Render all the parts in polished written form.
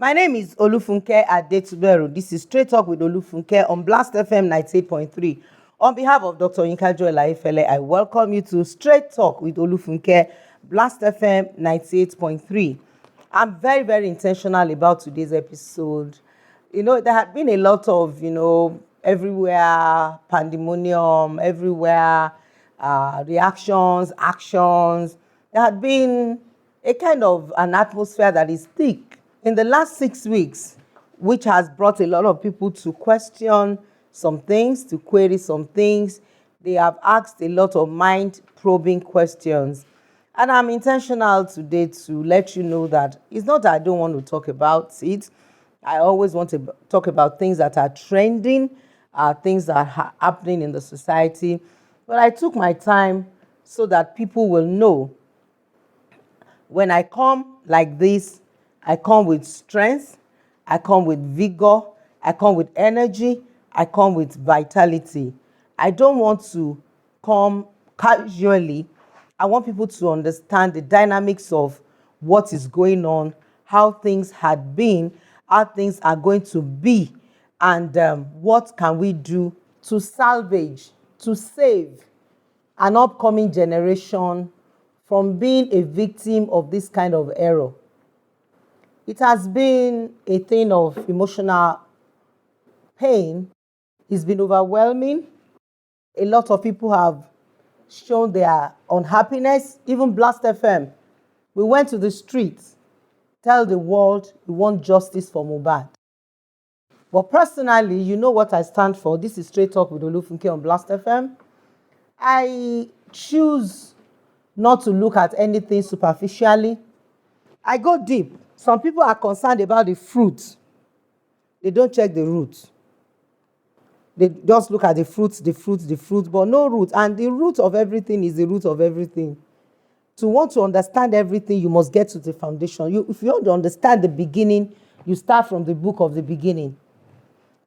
My name is Olufunke Adetuberu. This is Straight Talk with Olufunke on Blast FM 98.3. On behalf of Dr. Yinka Joy Laifele, I welcome you to Straight Talk with Olufunke, Blast FM 98.3. I'm very, very intentional about today's episode. There had been a lot of, everywhere pandemonium, everywhere reactions, actions. There had been a kind of an atmosphere that is thick in the last 6 weeks, which has brought a lot of people to question some things, to query some things. They have asked a lot of mind-probing questions. And I'm intentional today to let you know that it's not that I don't want to talk about it. I always want to talk about things that are trending, things that are happening in the society. But I took my time so that people will know when I come like this, I come with strength, I come with vigor, I come with energy, I come with vitality. I don't want to come casually. I want people to understand the dynamics of what is going on, how things had been, how things are going to be, and what can we do to salvage, to save an upcoming generation from being a victim of this kind of error. It has been a thing of emotional pain. It's been overwhelming. A lot of people have shown their unhappiness. Even Blast FM, we went to the streets, tell the world we want justice for Mohbad. But personally, you know what I stand for. This is Straight Talk with Olufunke on Blast FM. I choose not to look at anything superficially. I go deep. Some people are concerned about the fruit. They don't check the root. They just look at the fruits, but no root. And the root of everything is the root of everything. To want to understand everything, you must get to the foundation. If you want to understand the beginning, you start from the book of the beginning.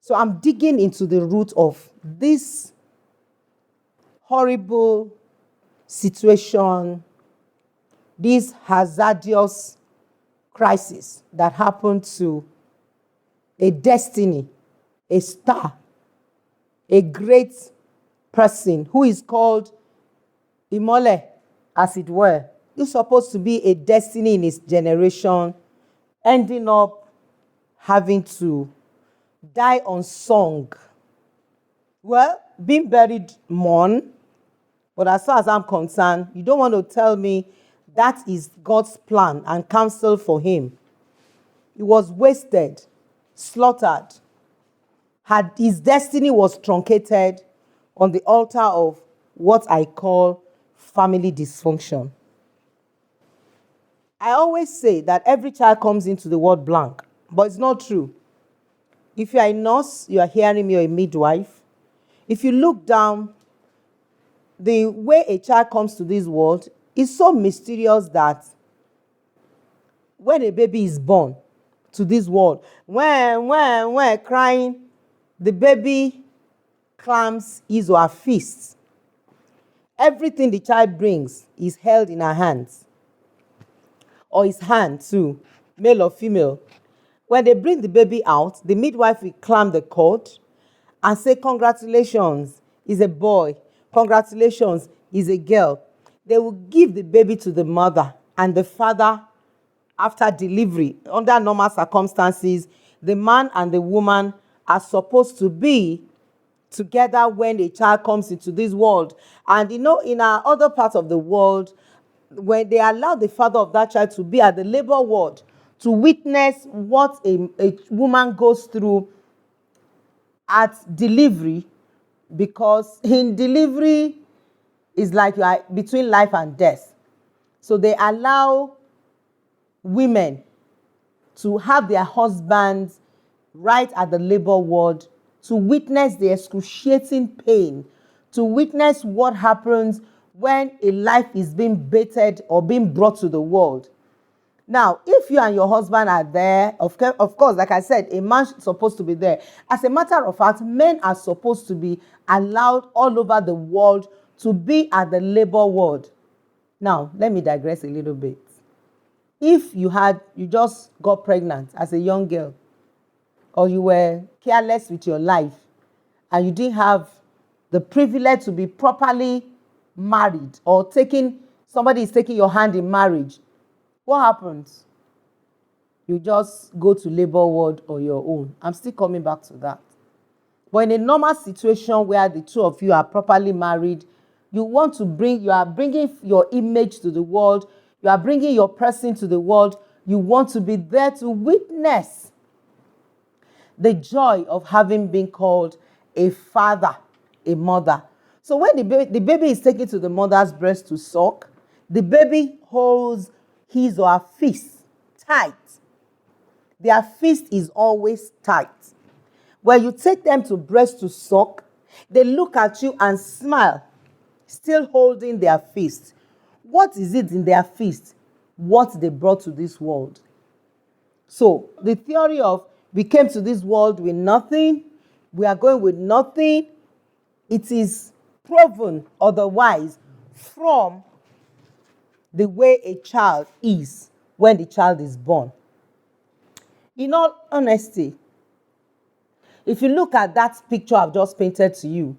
So I'm digging into the root of this horrible situation, this hazardous crisis that happened to a destiny, a star, a great person who is called Imole, as it were. He's supposed to be a destiny in his generation, ending up having to die unsung. Well, being buried, mourn. But as far as I'm concerned, you don't want to tell me that is God's plan and counsel for him. He was wasted, slaughtered. His destiny was truncated on the altar of what I call family dysfunction. I always say that every child comes into the world blank, but it's not true. If you are a nurse, you are hearing me, or a midwife, if you look down, the way a child comes to this world is so mysterious that when a baby is born to this world, when crying, the baby clams his or her fists. Everything the child brings is held in her hands, or his hand too, male or female. When they bring the baby out, the midwife will clamp the cord and say, "Congratulations, he's a boy. Congratulations, he's a girl." They will give the baby to the mother, and the father, after delivery, under normal circumstances, the man and the woman are supposed to be together when a child comes into this world. And in our other parts of the world, when they allow the father of that child to be at the labor ward to witness what a woman goes through at delivery, because in delivery is like you are between life and death. So they allow women to have their husbands right at the labor ward to witness the excruciating pain, to witness what happens when a life is being baited or being brought to the world. Now, if you and your husband are there, of course, like I said, a man is supposed to be there. As a matter of fact, men are supposed to be allowed all over the world to be at the labor ward. Now, let me digress a little bit. If you just got pregnant as a young girl, or you were careless with your life, and you didn't have the privilege to be properly married, or somebody is taking your hand in marriage, what happens? You just go to labor ward on your own. I'm still coming back to that. But in a normal situation where the two of you are properly married, you are bringing your image to the world, you are bringing your person to the world, you want to be there to witness the joy of having been called a father, a mother. So when the baby is taken to the mother's breast to suck, the baby holds his or her fist tight. Their fist is always tight. When you take them to breast to suck, they look at you and smile, still holding their fist. What is it in their fist? What they brought to this world. So the theory of we came to this world with nothing, we are going with nothing, it is proven otherwise from the way a child is when the child is born. In all honesty, if you look at that picture I've just painted to you,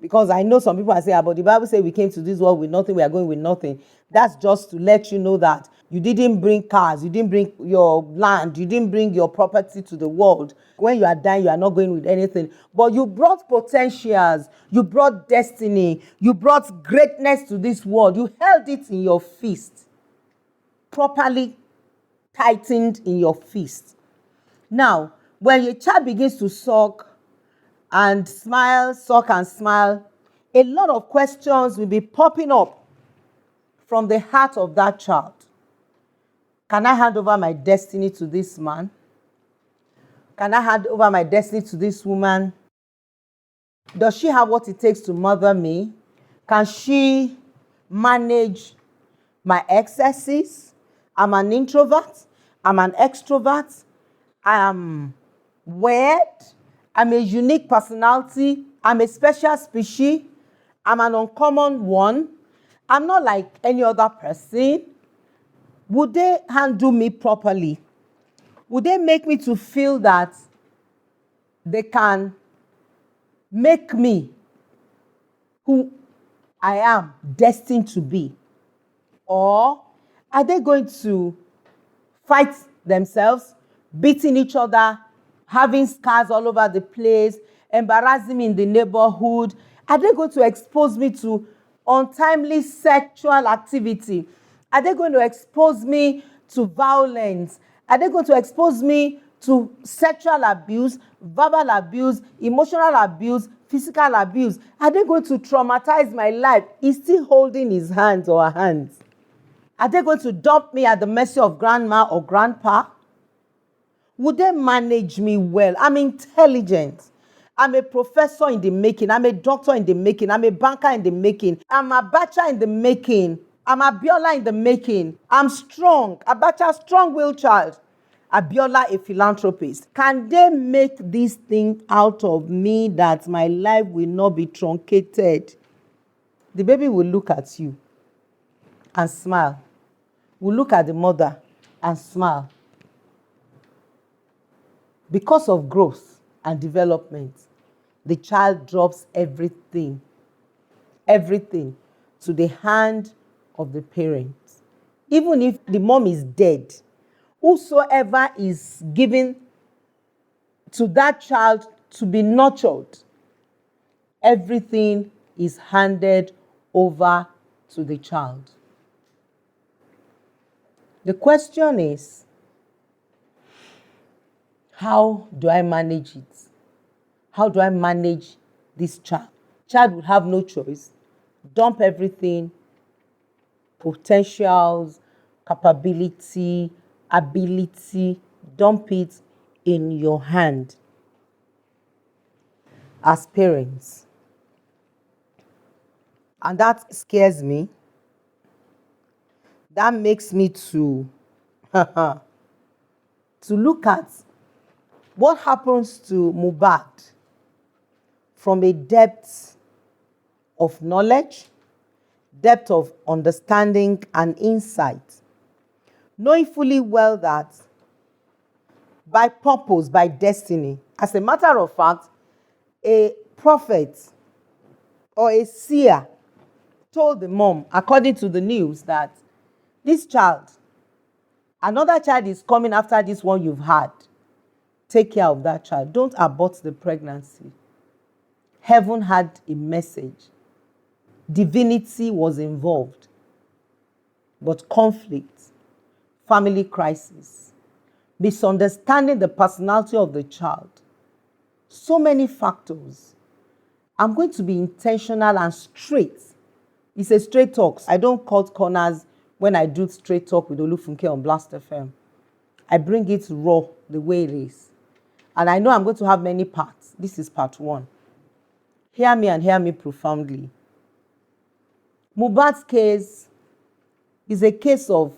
because I know some people are saying, but the Bible says we came to this world with nothing, we are going with nothing. That's just to let you know that you didn't bring cars, you didn't bring your land, you didn't bring your property to the world. When you are dying, you are not going with anything. But you brought potentials, you brought destiny, you brought greatness to this world. You held it in your fist, properly tightened in your fist. Now, when your child begins to suck and suck and smile, a lot of questions will be popping up from the heart of that child. Can I hand over my destiny to this man? Can I hand over my destiny to this woman? Does she have what it takes to mother me? Can she manage my excesses? I'm an introvert. I'm an extrovert. I am weird. I'm a unique personality. I'm a special species. I'm an uncommon one. I'm not like any other person. Would they handle me properly? Would they make me to feel that they can make me who I am destined to be? Or are they going to fight themselves, beating each other, having scars all over the place, embarrassing me in the neighborhood? Are they going to expose me to untimely sexual activity? Are they going to expose me to violence? Are they going to expose me to sexual abuse, verbal abuse, emotional abuse, physical abuse? Are they going to traumatize my life? He's still holding his hands or her hands. Are they going to dump me at the mercy of grandma or grandpa? Would they manage me well? I'm intelligent. I'm a professor in the making. I'm a doctor in the making. I'm a banker in the making. I'm a Abacha in the making. I'm Abiola in the making. I'm strong. Abacha, strong-willed child. Abiola, a philanthropist. Can they make this thing out of me that my life will not be truncated? The baby will look at you and smile. Will look at the mother and smile. Because of growth and development, the child drops everything to the hand of the parents. Even if the mom is dead, whosoever is given to that child to be nurtured, everything is handed over to the child. The question is, how do I manage it? How do I manage this child? Child will have no choice. Dump everything, potentials, capability, ability, dump it in your hand as parents. And that scares me. That makes me to look at what happens to Mohbad from a depth of knowledge, depth of understanding and insight, knowing fully well that by purpose, by destiny, as a matter of fact, a prophet or a seer told the mom, according to the news, that this child, another child is coming after this one you've had. Take care of that child. Don't abort the pregnancy. Heaven had a message. Divinity was involved. But conflict, family crisis, misunderstanding the personality of the child, so many factors. I'm going to be intentional and straight. It's a straight talk. I don't cut corners when I do straight talk with Olufunke on Blast FM. I bring it raw, the way it is. And I know I'm going to have many parts. This is part 1. Hear me and hear me profoundly. Mohbad's case is a case of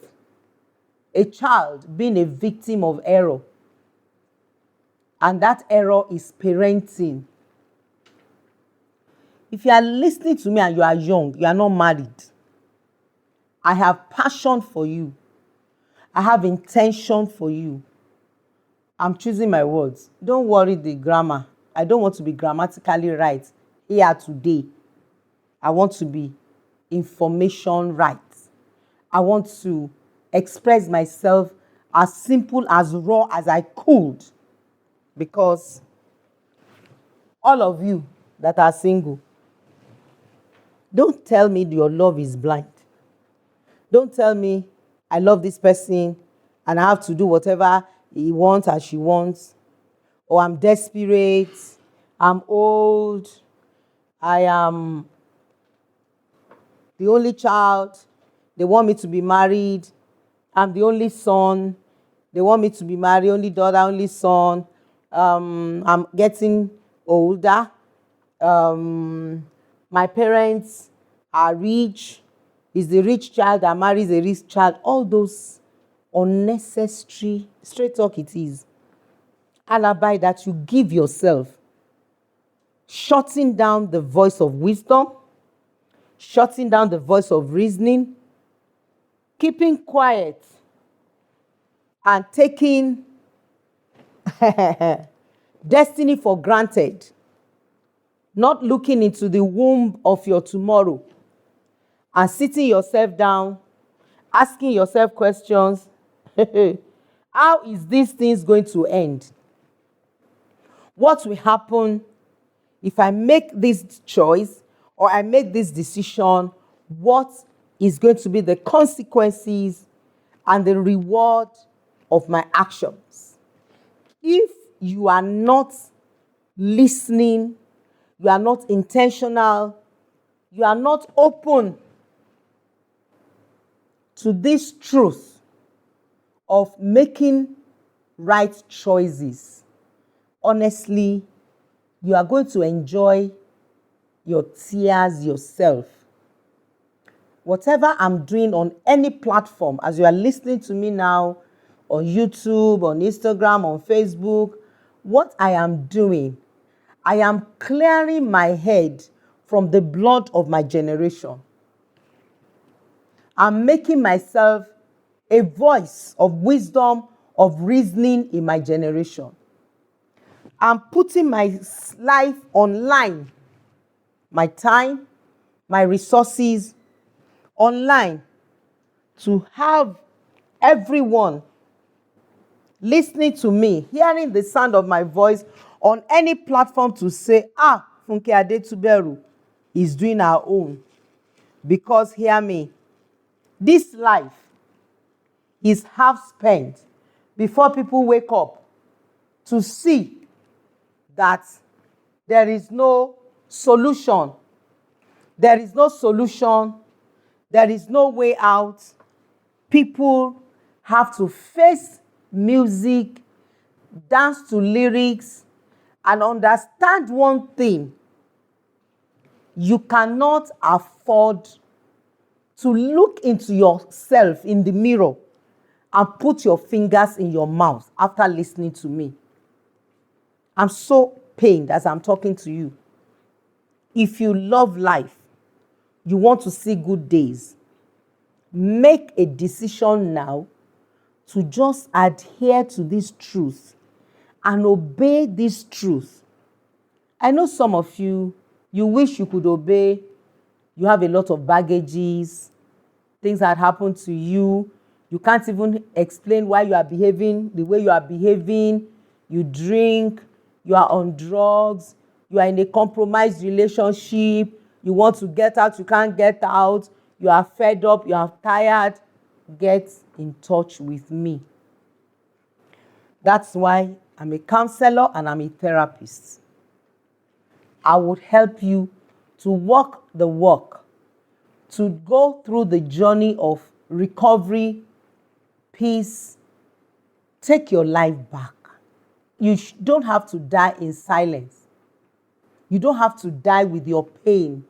a child being a victim of error. And that error is parenting. If you are listening to me and you are young, you are not married, I have passion for you. I have intention for you. I'm choosing my words. Don't worry the grammar. I don't want to be grammatically right here today. I want to be information right. I want to express myself as simple, as raw as I could. Because all of you that are single, don't tell me your love is blind. Don't tell me I love this person and I have to do whatever he wants or she wants. Or I'm desperate, I'm old, I am the only child, they want me to be married, I'm the only son, they want me to be married, only daughter, only son, I'm getting older, my parents are rich, is the rich child that marries a rich child. All those unnecessary, straight talk it is, alibi that you give yourself, shutting down the voice of wisdom, shutting down the voice of reasoning, keeping quiet, and taking destiny for granted, not looking into the womb of your tomorrow and sitting yourself down, asking yourself questions. How is these things going to end? What will happen if I make this choice or I make this decision? What is going to be the consequences and the reward of my actions? If you are not listening, you are not intentional, you are not open to this truth of making right choices, honestly, you are going to enjoy your tears yourself. Whatever I'm doing on any platform, as you are listening to me now, on YouTube, on Instagram, on Facebook, what I am doing, I am clearing my head from the blood of my generation. I'm making myself a voice of wisdom, of reasoning in my generation. I'm putting my life online, my time, my resources online to have everyone listening to me, hearing the sound of my voice on any platform to say, Funke Adetuberu is doing her own. Because hear me, this life is half spent before people wake up to see that there is no solution. There is no solution. There is no way out. People have to face music, dance to lyrics, and understand one thing. You cannot afford to look into yourself in the mirror and put your fingers in your mouth after listening to me. I'm so pained as I'm talking to you. If you love life, you want to see good days, make a decision now to just adhere to this truth and obey this truth. I know some of you, you wish you could obey. You have a lot of baggages, things that happened to you. You can't even explain why you are behaving the way you are behaving. You drink, you are on drugs, you are in a compromised relationship, you want to get out, you can't get out, you are fed up, you are tired. Get in touch with me. That's why I'm a counselor and I'm a therapist. I would help you to walk the walk, to go through the journey of recovery, peace, take your life back. You don't have to die in silence. You don't have to die with your pain.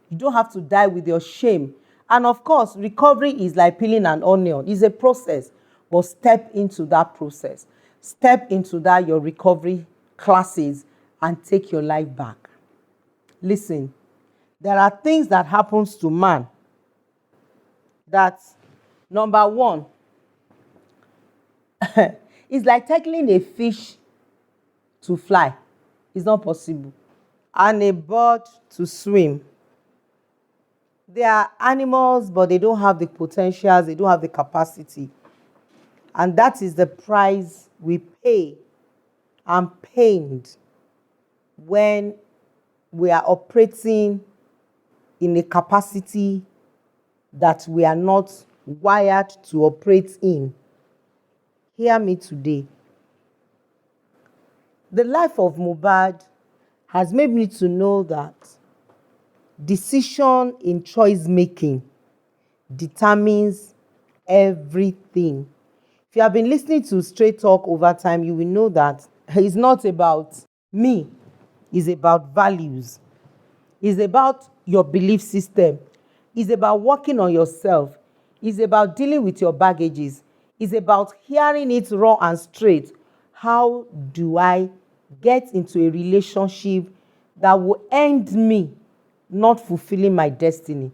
You don't have to die with your shame. And of course, recovery is like peeling an onion. It's a process, but step into that process. Step into that, your recovery classes, and take your life back. Listen, there are things that happens to man that, number one, it's like tackling a fish to fly. It's not possible. And a bird to swim. They are animals, but they don't have the potentials, they don't have the capacity. And that is the price we pay. I'm pained when we are operating in a capacity that we are not wired to operate in. Hear me today. The life of Mohbad has made me to know that decision in choice making determines everything. If you have been listening to Straight Talk over time, you will know that it's not about me, it's about values. It's about your belief system. It's about working on yourself. It's about dealing with your baggages. It's about hearing it raw and straight. How do I get into a relationship that will end me not fulfilling my destiny?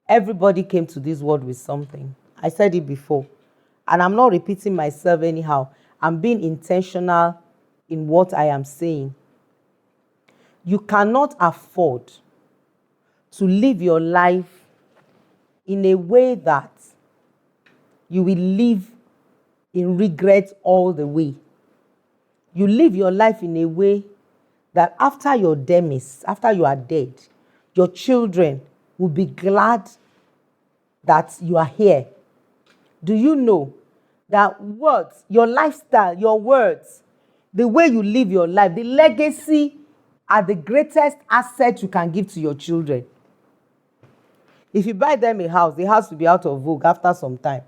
Everybody came to this world with something. I said it before. And I'm not repeating myself anyhow. I'm being intentional in what I am saying. You cannot afford to live your life in a way that you will live in regret all the way. You live your life in a way that after your demise, after you are dead, your children will be glad that you are here. Do you know that words, your lifestyle, your words, the way you live your life, the legacy are the greatest asset you can give to your children? If you buy them a house, the house will be out of vogue after some time.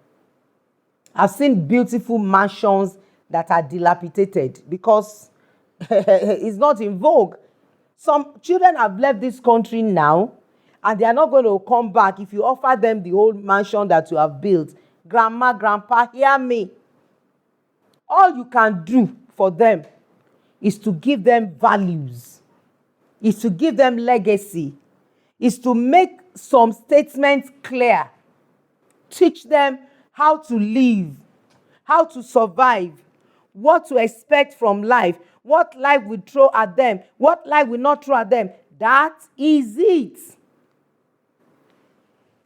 I've seen beautiful mansions that are dilapidated because it's not in vogue. Some children have left this country now and they are not going to come back if you offer them the old mansion that you have built. Grandma, grandpa, hear me. All you can do for them is to give them values, is to give them legacy, is to make some statements clear. Teach them how to live, how to survive, what to expect from life, what life will throw at them, what life will not throw at them. That is it.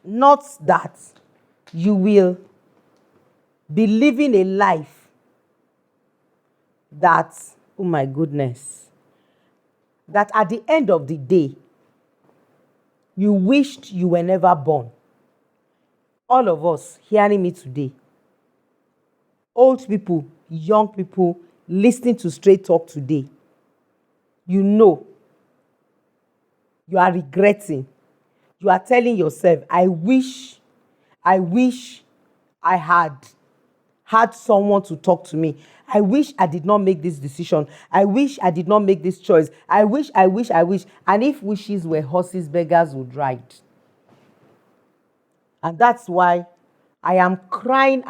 Not that you will be living a life that, oh my goodness, that at the end of the day, you wished you were never born. All of us hearing me today, old people, young people, listening to Straight Talk today, you know, you are regretting. You are telling yourself, I wish I had someone to talk to me. I wish I did not make this decision. I wish I did not make this choice. I wish. And if wishes were horses, beggars would ride. And that's why I am crying.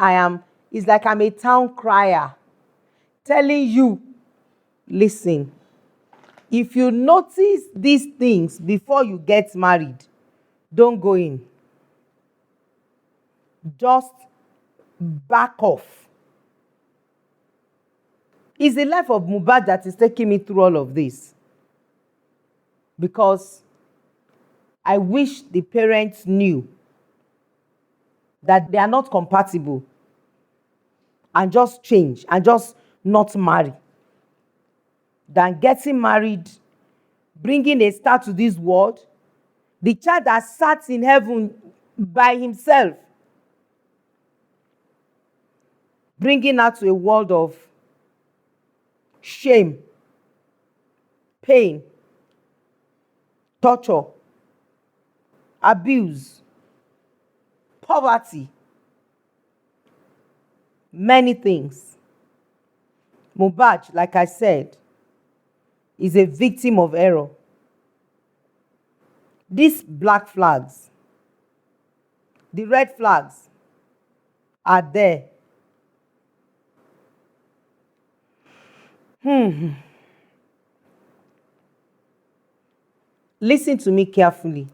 It's like I'm a town crier telling you, listen, if you notice these things before you get married, don't go in. Just back off. It's the life of Mohbad that is taking me through all of this. Because I wish the parents knew that they are not compatible and just change and just not marry than getting married, bringing a star to this world, the child that sat in heaven by himself, bringing her to a world of shame, pain, torture, abuse, poverty, many things. Mohbad, like I said, is a victim of error. These black flags, the red flags, are there. Listen to me carefully.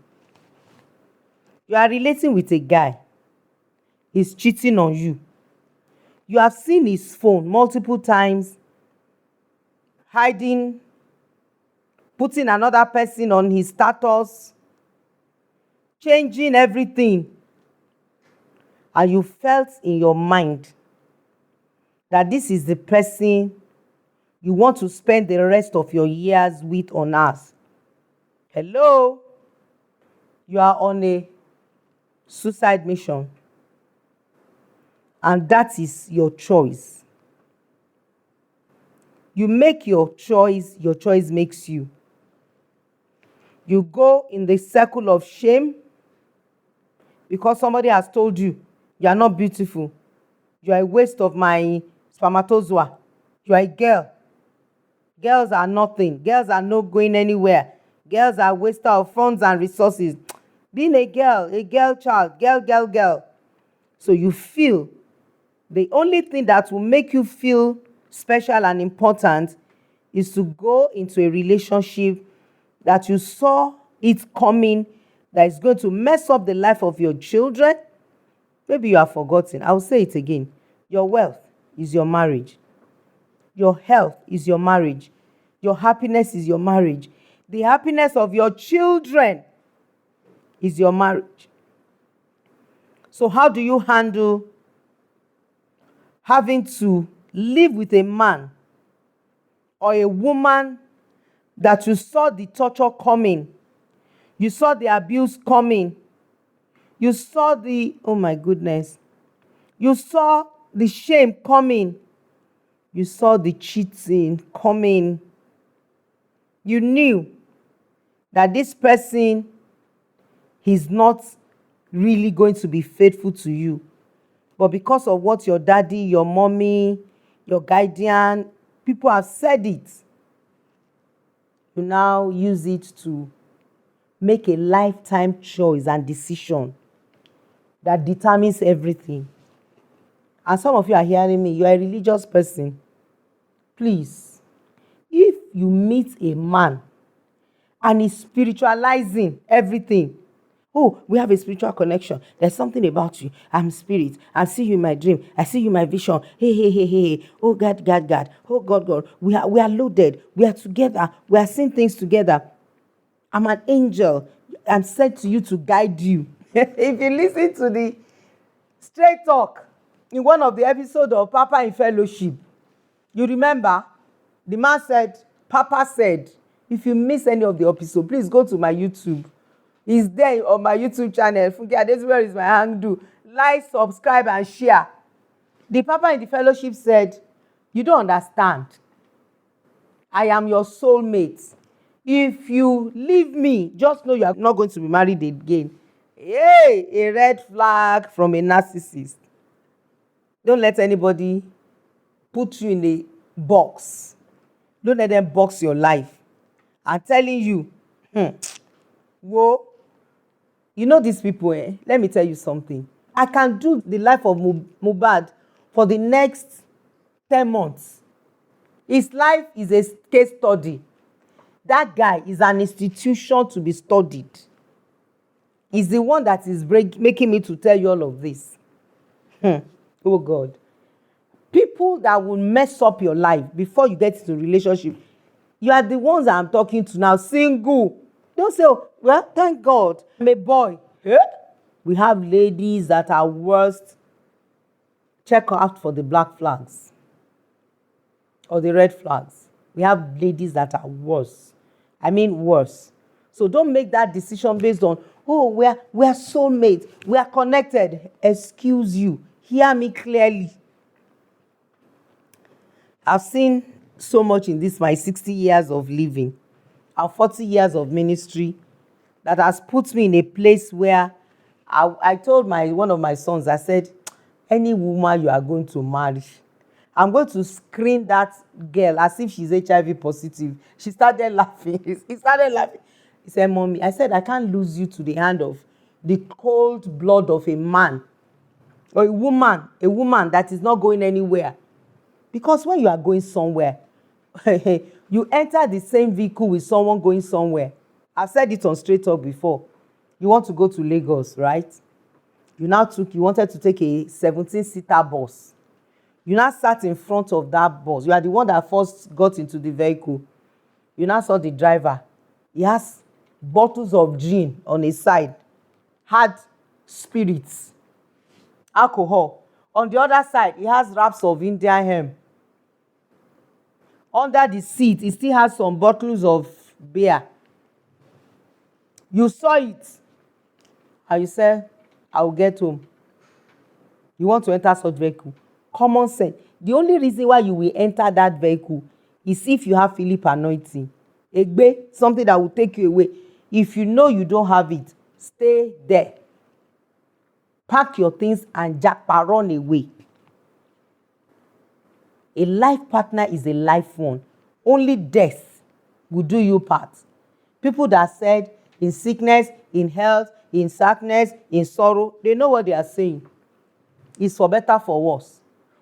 You are relating with a guy. He's cheating on you. You have seen his phone multiple times, hiding, putting another person on his status, changing everything. And you felt in your mind that this is the person you want to spend the rest of your years with on earth. Hello? You are on a suicide mission. And that is your choice. You make your choice makes you. You go in the circle of shame because somebody has told you you are not beautiful. You are a waste of my spermatozoa. You are a girl. Girls are nothing. Girls are not going anywhere. Girls are a waste of funds and resources. Being a girl child, girl. So you feel the only thing that will make you feel special and important is to go into a relationship that you saw it coming, that is going to mess up the life of your children. Maybe you have forgotten. I will say it again. Your wealth is your marriage. Your health is your marriage. Your happiness is your marriage. The happiness of your children is your marriage. So how do you handle having to live with a man or a woman that you saw the torture coming, you saw the abuse coming, you saw the, oh my goodness, you saw the shame coming, you saw the cheating coming, you knew that this person is not really going to be faithful to you. But because of what your daddy, your mommy, your guardian, people have said it, you now use it to make a lifetime choice and decision that determines everything. And some of you are hearing me, you are a religious person. Please, if you meet a man and he's spiritualizing everything, oh, we have a spiritual connection. There's something about you. I'm spirit. I see you in my dream. I see you in my vision. Hey. Oh, God. Oh, God. We are loaded. We are together. We are seeing things together. I'm an angel. I'm sent to you to guide you. If you listen to the straight talk in one of the episodes of Papa in Fellowship, you remember the man said, Papa said, if you miss any of the episodes, please go to my YouTube. It's there on my YouTube channel. Olufunke Adetuberu is my handle. Like, subscribe, and share. The Papa in the Fellowship said, you don't understand. I am your soulmate. If you leave me, just know you are not going to be married again. Hey, a red flag from a narcissist. Don't let anybody put you in a box. Don't let them box your life. I'm telling you, whoa. You know these people, let me tell you something. I can do the life of Mohbad for the next 10 months. His life is a case study. That guy is an institution to be studied. He's the one that is making me to tell you all of this. Oh God. People that will mess up your life before you get into a relationship, you are the ones that I'm talking to now, single. Don't say, oh, well, thank God, I'm a boy. Eh? We have ladies that are worst. Check out for the black flags or the red flags. We have ladies that are worse. I mean worse. So don't make that decision based on, oh, we're soulmates, we are connected. Excuse you. Hear me clearly. I've seen so much in this my 60 years of living and 40 years of ministry that has put me in a place where I told one of my sons, I said, any woman you are going to marry, I'm going to screen that girl as if she's HIV positive. She started laughing. He started laughing. He said, Mommy, I said, I can't lose you to the hand of the cold blood of a man or a woman that is not going anywhere. Because when you are going somewhere, you enter the same vehicle with someone going somewhere. I've said it on Straight Talk before. You want to go to Lagos, right? You wanted to take a 17-seater bus. You now sat in front of that bus. You are the one that first got into the vehicle. You now saw the driver. He has bottles of gin on his side, hard spirits, alcohol. On the other side, he has wraps of Indian hemp. Under the seat, he still has some bottles of beer. You saw it, and you said, I will get home. You want to enter such vehicle. Common sense. The only reason why you will enter that vehicle is if you have Philip anointing. Egbe, something that will take you away. If you know you don't have it, stay there. Pack your things and run away. A life partner is a life one. Only death will do you part. People that said in sickness, in health, in sadness, in sorrow, they know what they are saying. It's for better, for worse,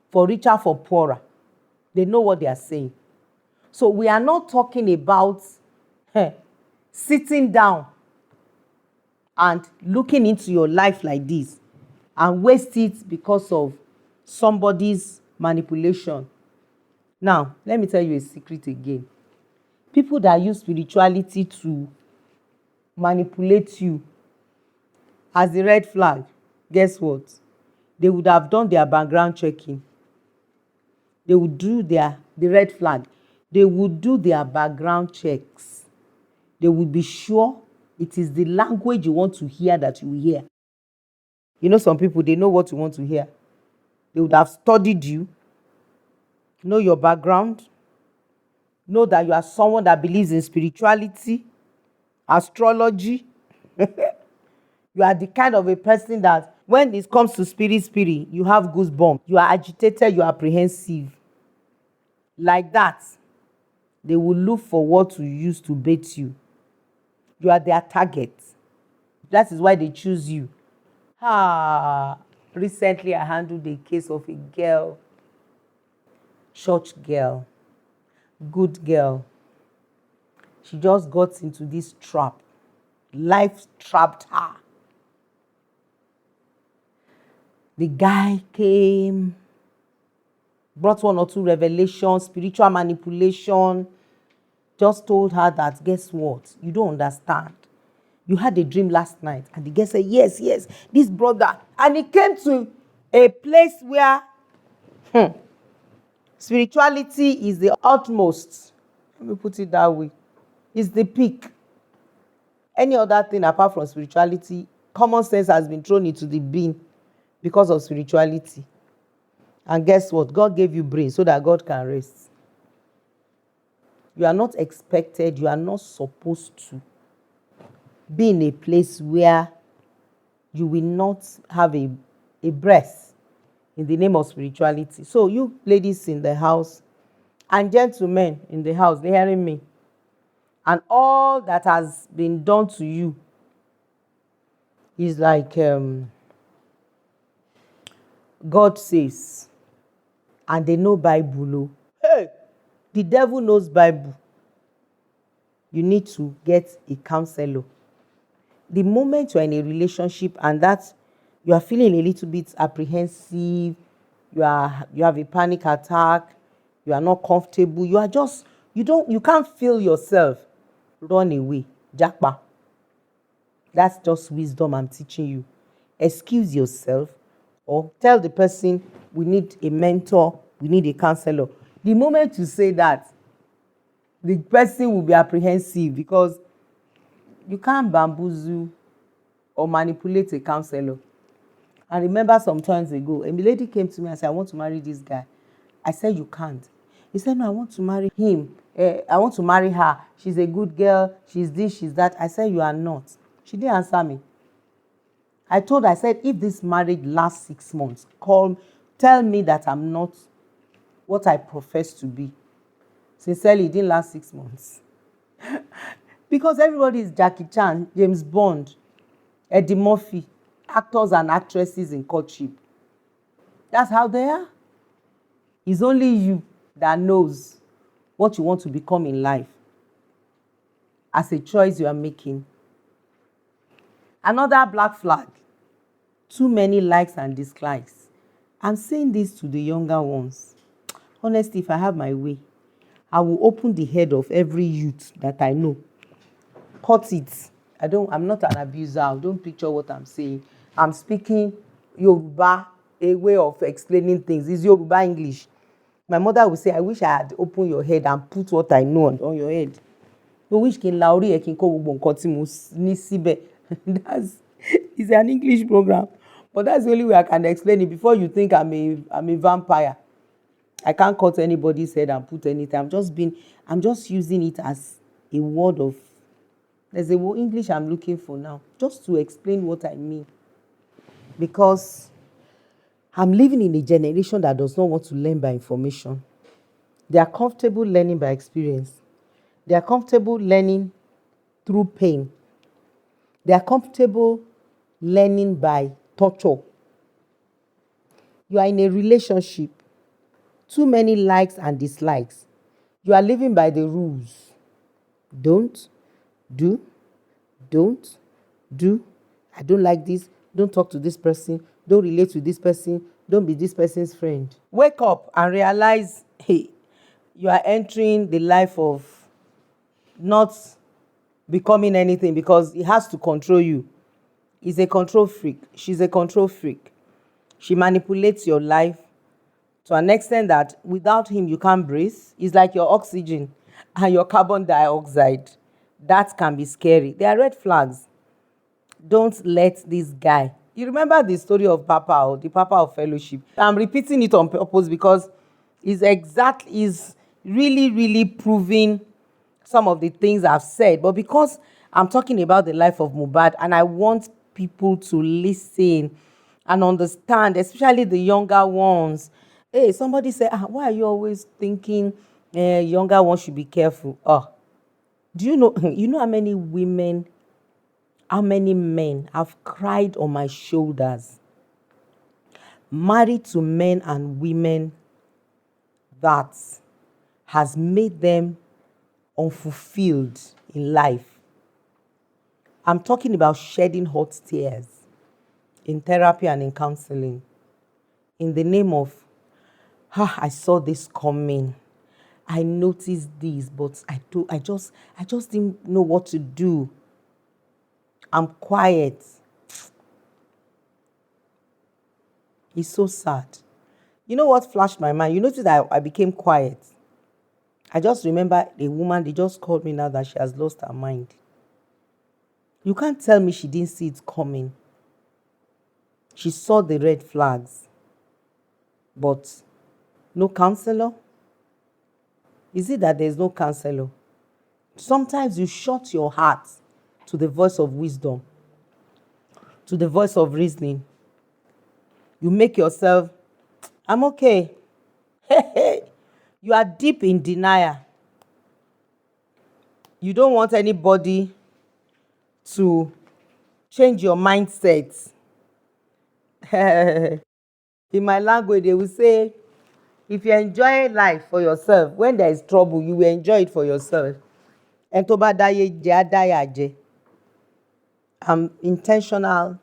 for richer, for poorer. They know what they are saying. So we are not talking about sitting down and looking into your life like this and waste it because of somebody's manipulation. Now, let me tell you a secret again. People that use spirituality to manipulate you as a red flag, guess what? They would have done their background checking. They would do the red flag. They would do their background checks. They would be sure it is the language you want to hear that you hear. You know, some people, they know what you want to hear. They would have studied you, know your background, know that you are someone that believes in spirituality, astrology. You are the kind of a person that when it comes to spirit, you have goosebumps. You are agitated, you are apprehensive. Like that, they will look for what to use to bait you. You are their target. That is why they choose you. Recently I handled a case of a girl, church girl, good girl. She just got into this trap. Life trapped her. The guy came, brought one or two revelations, spiritual manipulation, just told her that, guess what? You don't understand. You had a dream last night. And the girl said, yes, this brother. And he came to a place where spirituality is the utmost. Let me put it that way. It's the peak. Any other thing apart from spirituality, common sense has been thrown into the bin because of spirituality. And guess what? God gave you brain so that God can rest. You are not expected, you are not supposed to be in a place where you will not have a breath in the name of spirituality. So you ladies in the house and gentlemen in the house, they hearing me. And all that has been done to you is like God says, and they know Bible. Hey, the devil knows Bible. You need to get a counselor. The moment you're in a relationship and that you are feeling a little bit apprehensive, you have a panic attack, you are not comfortable, you can't feel yourself, run away. Japa. That's just wisdom I'm teaching you. Excuse yourself or tell the person we need a mentor, we need a counselor. The moment you say that, the person will be apprehensive because you can't bamboozle or manipulate a counselor. I remember some times ago, a lady came to me and said, I want to marry this guy. I said, you can't. He said, no, I want to marry him. I want to marry her. She's a good girl. She's this, she's that. I said, you are not. She didn't answer me. I said, if this marriage lasts 6 months, tell me that I'm not what I profess to be. Sincerely, it didn't last 6 months. Because everybody is Jackie Chan, James Bond, Eddie Murphy, actors and actresses in courtship. That's how they are. It's only you that knows what you want to become in life as a choice you are making. Another black flag, too many likes and dislikes. I'm saying this to the younger ones. Honestly, if I have my way, I will open the head of every youth that I know. Cut it. I'm not an abuser. Don't picture what I'm saying. I'm speaking Yoruba, a way of explaining things. It's Yoruba English. My mother would say, I wish I had opened your head and put what I know on your head. Mo wish kí n la orí ẹ kí n kó gbogbo nǹkan tí mo ní síbẹ̀. It's an English program. But that's the only way I can explain it before you think I'm a vampire. I can't cut anybody's head and put anything. I'm just using it as a word of, there's a word English I'm looking for now, just to explain what I mean. Because I'm living in a generation that does not want to learn by information. They are comfortable learning by experience. They are comfortable learning through pain. They are comfortable learning by torture. You are in a relationship. Too many likes and dislikes. You are living by the rules. Don't do. I don't like this. Don't talk to this person. Don't relate to this person. Don't be this person's friend. Wake up and realize, hey, you are entering the life of not becoming anything because it has to control you. He's a control freak. She's a control freak. She manipulates your life to an extent that without him you can't breathe. It's like your oxygen and your carbon dioxide. That can be scary. There are red flags. Don't let this guy. You remember the story of Papa or the Papa of Fellowship? I'm repeating it on purpose because is really, really proving some of the things I've said. But because I'm talking about the life of Mohbad and I want people to listen and understand, especially the younger ones. Hey, somebody said, why are you always thinking younger ones should be careful? Do you know, how many women, how many men have cried on my shoulders, married to men and women that has made them unfulfilled in life? I'm talking about shedding hot tears in therapy and in counseling in the name of, I saw this coming. I noticed this, but I just didn't know what to do. I'm quiet. It's so sad. You know what flashed my mind? You notice that I became quiet. I just remember a woman, they just called me now that she has lost her mind. You can't tell me she didn't see it coming. She saw the red flags. But no counselor? Is it that there's no counselor? Sometimes you shut your heart to the voice of wisdom, to the voice of reasoning. You make yourself, I'm okay. You are deep in denial. You don't want anybody to change your mindset. In my language, they will say, if you enjoy life for yourself, when there is trouble, you will enjoy it for yourself. And tó bá dáyé jẹ, á dáyà jẹ. I'm intentionally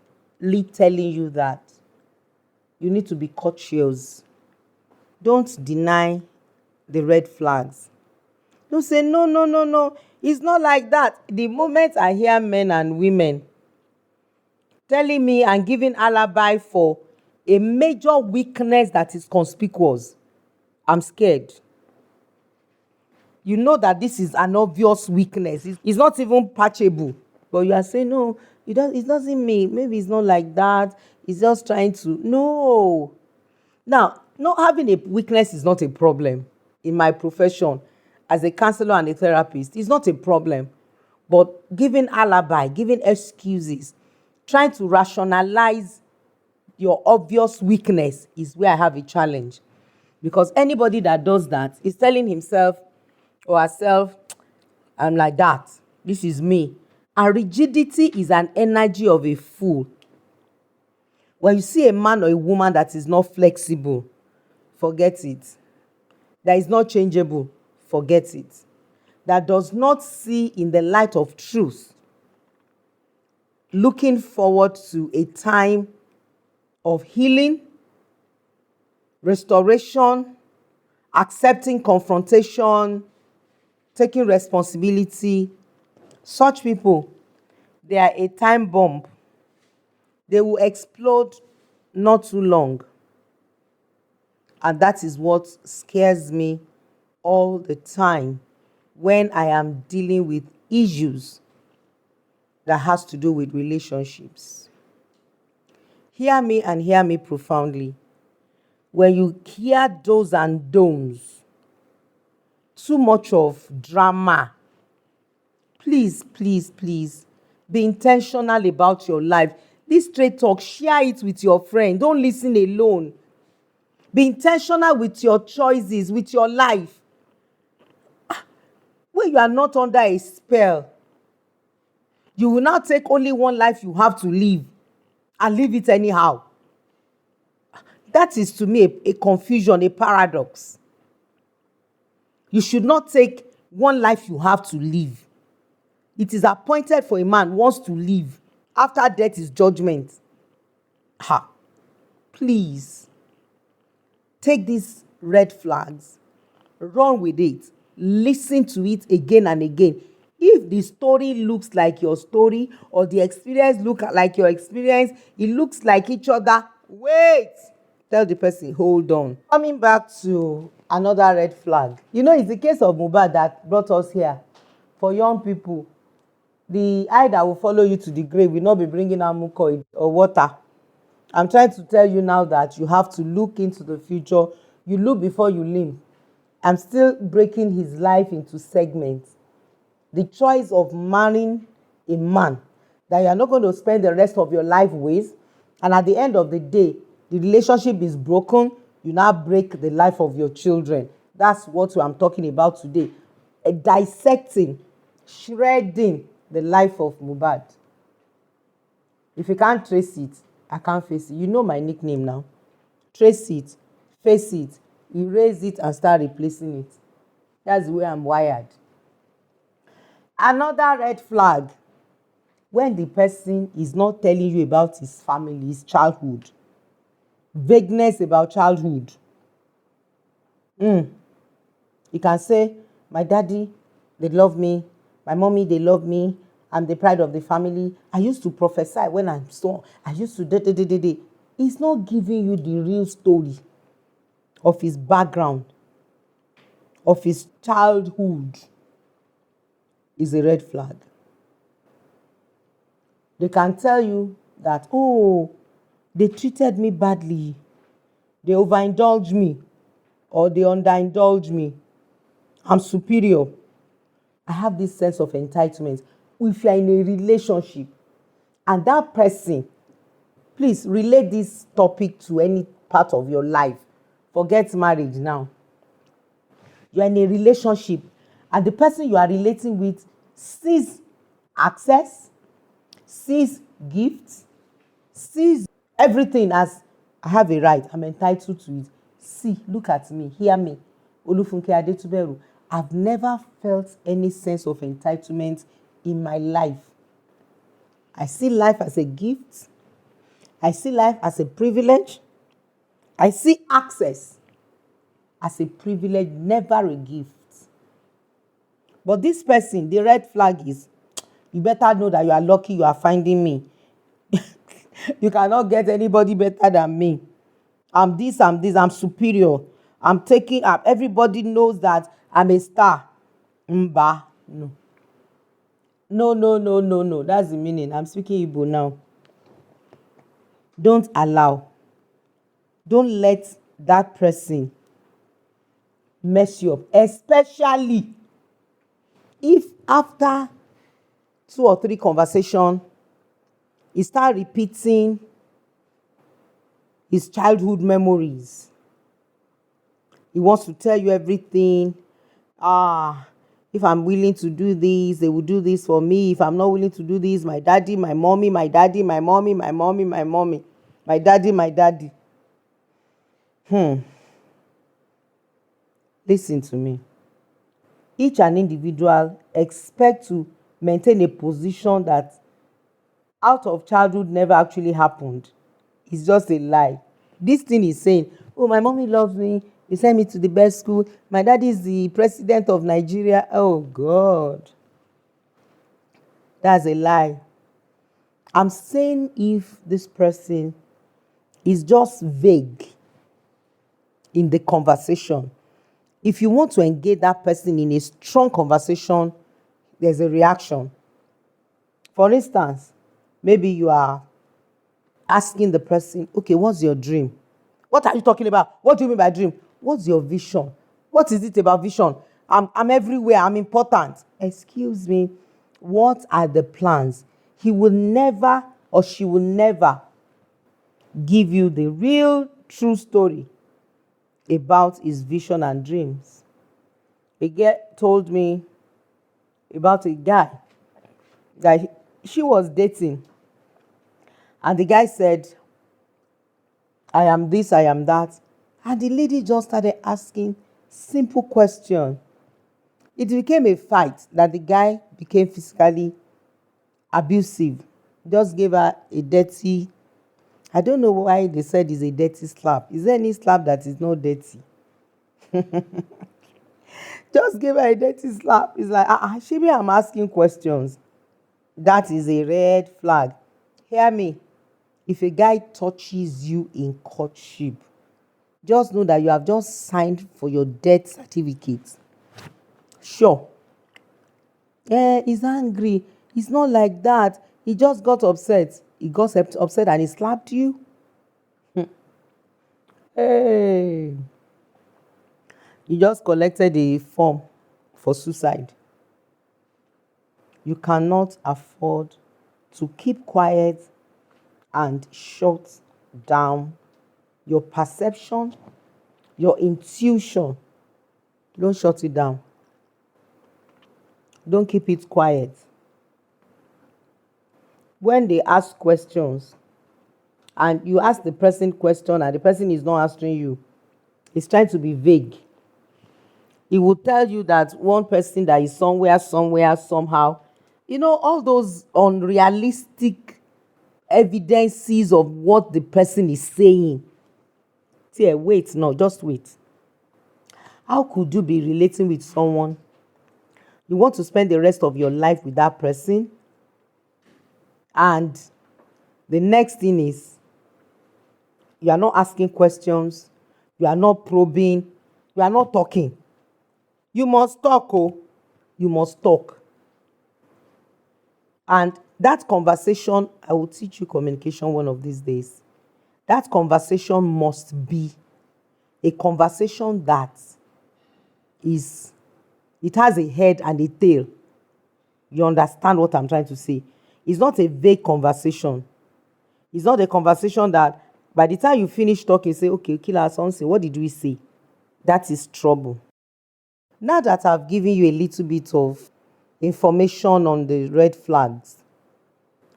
telling you that you need to be cautious Don't deny the red flags. Don't say, no, no, no, no. It's not like that. The moment I hear men and women telling me and giving alibi for a major weakness that is conspicuous, I'm scared. You know that this is an obvious weakness. It's not even patchable. But you are saying, no, it doesn't mean, maybe it's not like that. It's just trying to, no. Now, not having a weakness is not a problem. In my profession, as a counselor and a therapist, it's not a problem. But giving alibi, giving excuses, trying to rationalize your obvious weakness is where I have a challenge. Because anybody that does that is telling himself or herself, I'm like that. This is me. And rigidity is an energy of a fool. When you see a man or a woman that is not flexible, forget it. That is not changeable, forget it. That does not see in the light of truth, looking forward to a time of healing, restoration, accepting confrontation, taking responsibility. Such people, they are a time bomb. They will explode not too long. And that is what scares me all the time when I am dealing with issues that has to do with relationships. Hear me and hear me profoundly. When you hear do's and don'ts, too much of drama, please, please, please, be intentional about your life. This straight talk, share it with your friend. Don't listen alone. Be intentional with your choices, with your life. When you are not under a spell, you will now take only one life you have to live and live it anyhow. That is to me a confusion, a paradox. You should not take one life you have to live. It is appointed for a man wants to live. After death is judgment. Please, take these red flags, run with it, listen to it again and again. If the story looks like your story or the experience looks like your experience, it looks like each other, wait. Tell the person, hold on. Coming back to another red flag. It's the case of Mohbad that brought us here. For young people, the eye that will follow you to the grave will not be bringing out mucoid or water. I'm trying to tell you now that you have to look into the future. You look before you limp. I'm still breaking his life into segments. The choice of marrying a man that you are not going to spend the rest of your life with, and at the end of the day, the relationship is broken, you now break the life of your children. That's what I'm talking about today. Dissecting, shredding the life of Mohbad. If you can't trace it, I can't face it. You know my nickname now. Trace it, face it, erase it, and start replacing it. That's the way I'm wired. Another red flag, when the person is not telling you about his family, his childhood. Vagueness about childhood. You can say, my daddy, they love me. My mommy, they love me. I'm the pride of the family. I used to prophesy when I'm strong. I used to He's not giving you the real story of his background, of his childhood. Is a red flag. They can tell you that, they treated me badly. They overindulged me or they underindulged me. I'm superior. I have this sense of entitlement. If you're in a relationship and that person, please relate this topic to any part of your life. Forget marriage now. You're in a relationship and the person you are relating with sees access, sees gifts, sees everything as I have a right, I'm entitled to it. See, look at me, hear me. Olufunke Adetuberu. I've never felt any sense of entitlement in my life. I see life as a gift. I see life as a privilege. I see access as a privilege, never a gift. But this person, the red flag is, you better know that you are lucky you are finding me. You cannot get anybody better than me. I'm this, I'm superior. I'm taking up. Everybody knows that I'm a star. Mba. No. No. That's the meaning. I'm speaking Igbo now. Don't let that person mess you up. Especially if after 2 or 3 conversations, he start repeating his childhood memories. He wants to tell you everything. If I'm willing to do this, they will do this for me. If I'm not willing to do this, my daddy, my mommy, my daddy, my mommy, my mommy, my mommy, my daddy, my daddy. Listen to me. Each and individual expect to maintain a position that out of childhood never actually happened. It's just a lie. This thing is saying, oh, my mommy loves me. They sent me to the best school. My daddy is the president of Nigeria. Oh, God. That's a lie. I'm saying if this person is just vague in the conversation, if you want to engage that person in a strong conversation, there's a reaction. For instance, maybe you are asking the person, okay, what's your dream? What are you talking about? What do you mean by dream? What's your vision? What is it about vision? I'm everywhere. I'm important. Excuse me. What are the plans? He will never or she will never give you the real true story about his vision and dreams. A girl told me about a guy that she was dating. And the guy said, I am this, I am that. And the lady just started asking simple questions. It became a fight that the guy became physically abusive. Just gave her a dirty, I don't know why they said it's a dirty slap. Is there any slap that is not dirty? Just give her a dirty slap. It's like, Shibi, I'm asking questions. That is a red flag. Hear me. If a guy touches you in courtship, just know that you have just signed for your death certificate. Sure. He's angry. He's not like that. He just got upset. He got upset and he slapped you. Hey. You just collected a form for suicide. You cannot afford to keep quiet and shut down your perception, your intuition. Don't shut it down. Don't keep it quiet. When they ask questions and you ask the person question and the person is not answering you, it's trying to be vague. He will tell you that one person that is somewhere, somehow. You know, all those unrealistic evidences of what the person is saying. See, wait, no, just wait. How could you be relating with someone? You want to spend the rest of your life with that person, and the next thing is you are not asking questions, you are not probing, you are not talking. You must talk, you must talk. And that conversation, I will teach you communication one of these days. That conversation must be a conversation that it has a head and a tail. You understand what I'm trying to say? It's not a vague conversation. It's not a conversation that by the time you finish talking, you say, okay, Killer Sonsi, what did we say? That is trouble. Now that I've given you a little bit of information on the red flags,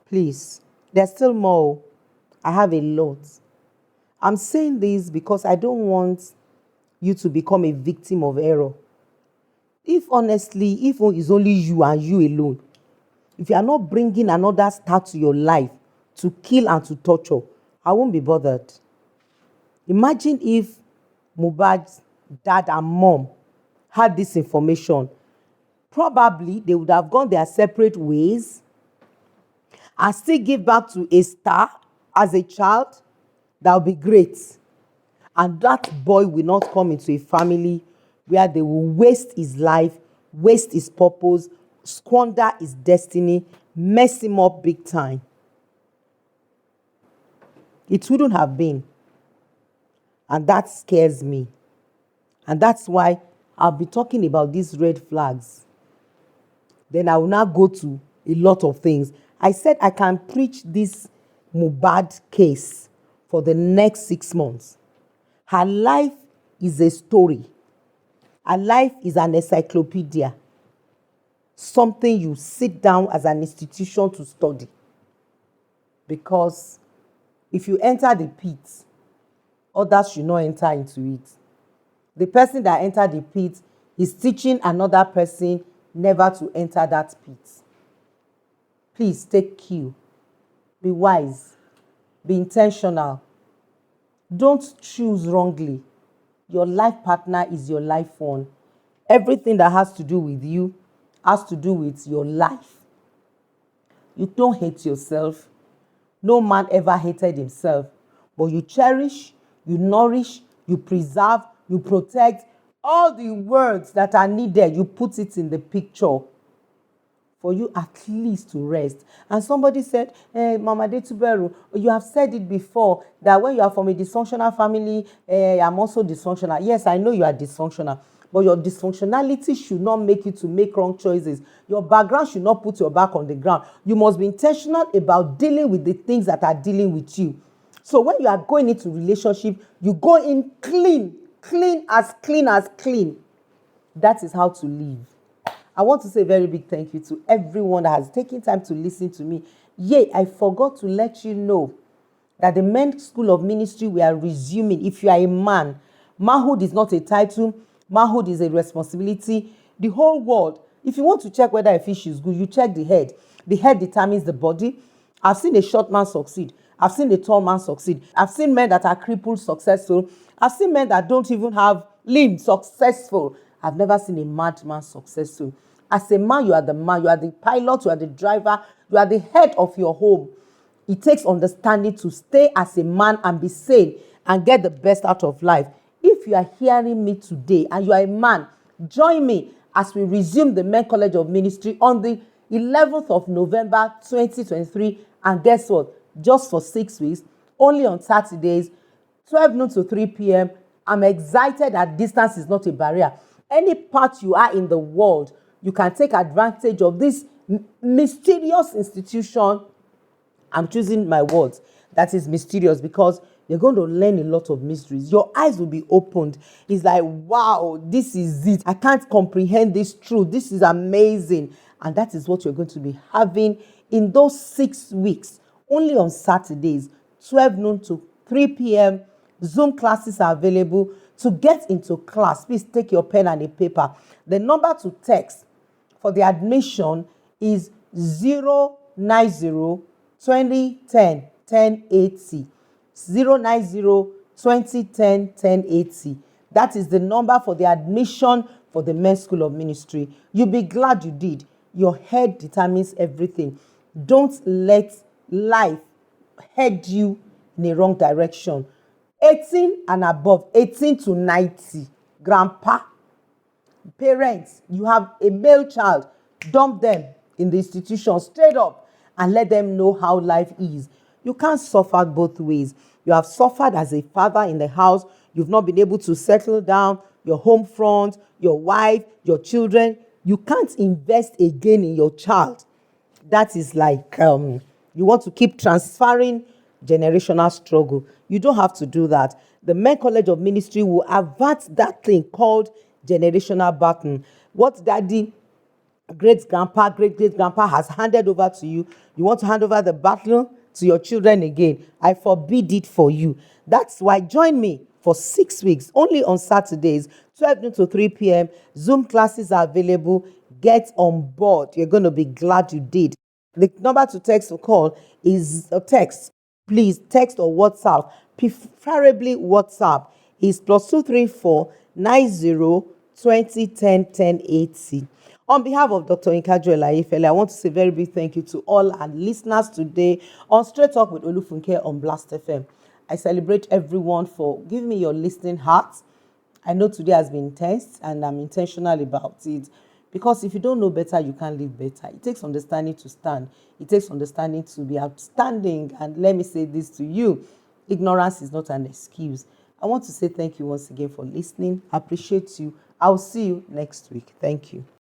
please, there's still more. I have a lot. I'm saying this because I don't want you to become a victim of error. If honestly, if it's only you and you alone, if you are not bringing another star to your life to kill and to torture, I won't be bothered. Imagine if Mohbad dad and mom had this information, probably they would have gone their separate ways and still give back to a star as a child. That would be great. And that boy will not come into a family where they will waste his life, waste his purpose, squander his destiny, mess him up big time. It wouldn't have been. And that scares me. And that's why I'll be talking about these red flags. Then I will now go to a lot of things. I said I can preach this Mohbad case for the next 6 months. Her life is a story. Her life is an encyclopedia. Something you sit down as an institution to study. Because if you enter the pit, others should not enter into it. The person that entered the pit is teaching another person never to enter that pit. Please take cue. Be wise. Be intentional. Don't choose wrongly. Your life partner is your life one. Everything that has to do with you has to do with your life. You don't hate yourself. No man ever hated himself. But you cherish, you nourish, you preserve, you protect all the words that are needed. You put it in the picture for you at least to rest. And somebody said, hey, Mama Adetuberu, you have said it before that when you are from a dysfunctional family, I'm also dysfunctional. Yes, I know you are dysfunctional, but your dysfunctionality should not make you to make wrong choices. Your background should not put your back on the ground. You must be intentional about dealing with the things that are dealing with you. So when you are going into relationship, you go in clean as clean as clean. That is how to live. I want to say a very big thank you to everyone that has taken time to listen to me. Yay, I forgot to let you know that the Men's School of Ministry we are resuming. If you are a man, manhood is not a title. Manhood is a responsibility. The whole world, if you want to check whether a fish is good, you check the head. The head determines the body. I've seen a short man succeed. I've seen a tall man succeed. I've seen men that are crippled successful. I've seen men that don't even have limbs successful. I've never seen a madman successful. As a man, you are the man. You are the pilot. You are the driver. You are the head of your home. It takes understanding to stay as a man and be sane and get the best out of life. If you are hearing me today and you are a man, join me as we resume the Men College of Ministry on the 11th of November 2023. And guess what? Just for 6 weeks, only on Saturdays, 12 noon to 3 p.m. I'm excited that distance is not a barrier. Any part you are in the world, you can take advantage of this mysterious institution. I'm choosing my words. That is mysterious because you're going to learn a lot of mysteries. Your eyes will be opened. It's like, wow, this is it. I can't comprehend this truth. This is amazing. And that is what you're going to be having in those 6 weeks. Only on Saturdays, 12 noon to 3 p.m. Zoom classes are available. To get into class, please take your pen and a paper. The number to text for the admission is 090 2010 1080. 090 2010 1080. That is the number for the admission for the Men's School of Ministry. You'll be glad you did. Your head determines everything. Don't let life head you in a wrong direction. 18 and above, 18 to 90, grandpa, parents, you have a male child, dump them in the institution straight up and let them know how life is. You can't suffer both ways. You have suffered as a father in the house. You've not been able to settle down your home front, your wife, your children. You can't invest again in your child. That is like you want to keep transferring generational struggle. You don't have to do that. The Men College of Ministry will avert that thing called generational baton. What daddy, great-grandpa, great-great-grandpa has handed over to you, you want to hand over the baton to your children again. I forbid it for you. That's why join me for 6 weeks, only on Saturdays, 12 noon to 3 p.m. Zoom classes are available. Get on board. You're going to be glad you did. The number to text or call is a text. Please text or WhatsApp, preferably WhatsApp. is +234 90 20 10 10 80. On behalf of Dr. Inkaju Elayefele, I want to say a very big thank you to all our listeners today on Straight Talk with Olufunke on Blast FM. I celebrate everyone for giving me your listening heart. I know today has been intense and I'm intentional about it, because if you don't know better, you can't live better. It takes understanding to stand. It takes understanding to be outstanding. And let me say this to you: ignorance is not an excuse. I want to say thank you once again for listening. I appreciate you. I'll see you next week. Thank you.